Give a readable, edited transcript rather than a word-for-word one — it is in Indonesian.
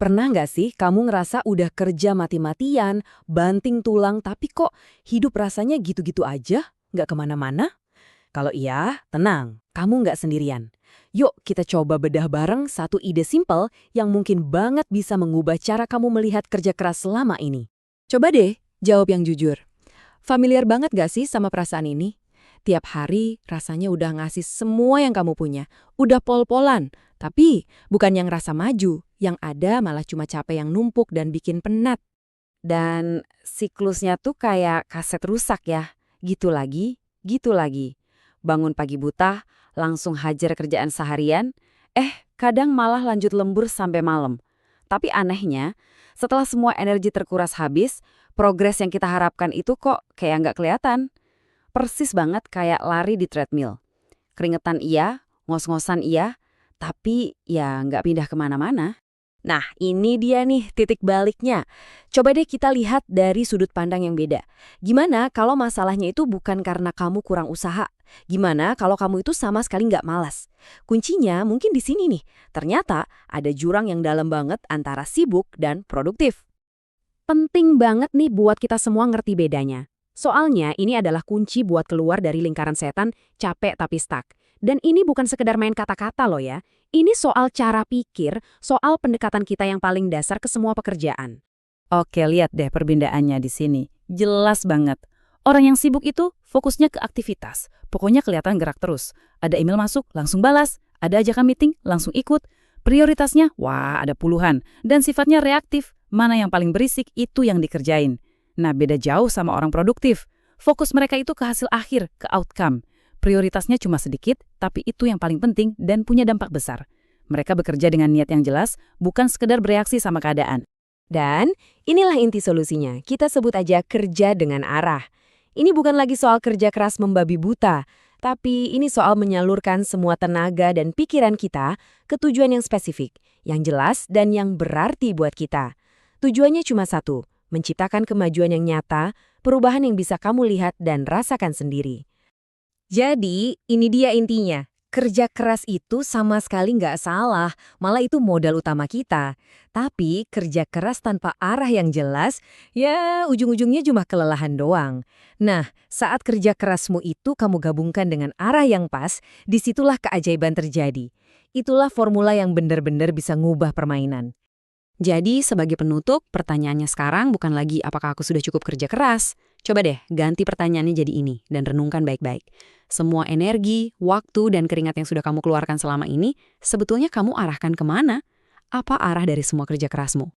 Pernah nggak sih kamu ngerasa udah kerja mati-matian, banting tulang, tapi kok hidup rasanya gitu-gitu aja, nggak kemana-mana? Kalau iya, tenang, kamu nggak sendirian. Yuk kita coba bedah bareng satu ide simpel yang mungkin banget bisa mengubah cara kamu melihat kerja keras selama ini. Coba deh, jawab yang jujur. Familiar banget gak sih sama perasaan ini? Tiap hari rasanya udah ngasih semua yang kamu punya. Udah pol-polan. Tapi bukan yang rasa maju. Yang ada malah cuma capek yang numpuk dan bikin penat. Dan siklusnya tuh kayak kaset rusak ya. Gitu lagi, gitu lagi. Bangun pagi buta, langsung hajar kerjaan seharian, kadang malah lanjut lembur sampai malam. Tapi anehnya, setelah semua energi terkuras habis, progres yang kita harapkan itu kok kayak nggak kelihatan. Persis banget kayak lari di treadmill. Keringetan iya, ngos-ngosan iya, tapi ya nggak pindah kemana-mana. Nah, ini dia nih titik baliknya. Coba deh kita lihat dari sudut pandang yang beda. Gimana kalau masalahnya itu bukan karena kamu kurang usaha? Gimana kalau kamu itu sama sekali nggak malas? Kuncinya mungkin di sini nih. Ternyata ada jurang yang dalam banget antara sibuk dan produktif. Penting banget nih buat kita semua ngerti bedanya. Soalnya ini adalah kunci buat keluar dari lingkaran setan capek tapi stuck. Dan ini bukan sekedar main kata-kata loh ya. Ini soal cara pikir, soal pendekatan kita yang paling dasar ke semua pekerjaan. Oke, lihat deh perbedaan di sini. Jelas banget. Orang yang sibuk itu fokusnya ke aktivitas. Pokoknya kelihatan gerak terus. Ada email masuk, langsung balas. Ada ajakan meeting, langsung ikut. Prioritasnya, wah ada puluhan. Dan sifatnya reaktif. Mana yang paling berisik, itu yang dikerjain. Nah, beda jauh sama orang produktif. Fokus mereka itu ke hasil akhir, ke outcome. Prioritasnya cuma sedikit, tapi itu yang paling penting dan punya dampak besar. Mereka bekerja dengan niat yang jelas, bukan sekedar bereaksi sama keadaan. Dan inilah inti solusinya, kita sebut aja kerja dengan arah. Ini bukan lagi soal kerja keras membabi buta, tapi ini soal menyalurkan semua tenaga dan pikiran kita ke tujuan yang spesifik, yang jelas dan yang berarti buat kita. Tujuannya cuma satu, menciptakan kemajuan yang nyata, perubahan yang bisa kamu lihat dan rasakan sendiri. Jadi, ini dia intinya. Kerja keras itu sama sekali nggak salah, malah itu modal utama kita. Tapi kerja keras tanpa arah yang jelas, ya ujung-ujungnya cuma kelelahan doang. Nah, saat kerja kerasmu itu kamu gabungkan dengan arah yang pas, disitulah keajaiban terjadi. Itulah formula yang benar-benar bisa ngubah permainan. Jadi, sebagai penutup, pertanyaannya sekarang bukan lagi apakah aku sudah cukup kerja keras. Coba deh, ganti pertanyaannya jadi ini, dan renungkan baik-baik. Semua energi, waktu, dan keringat yang sudah kamu keluarkan selama ini, sebetulnya kamu arahkan kemana? Apa arah dari semua kerja kerasmu?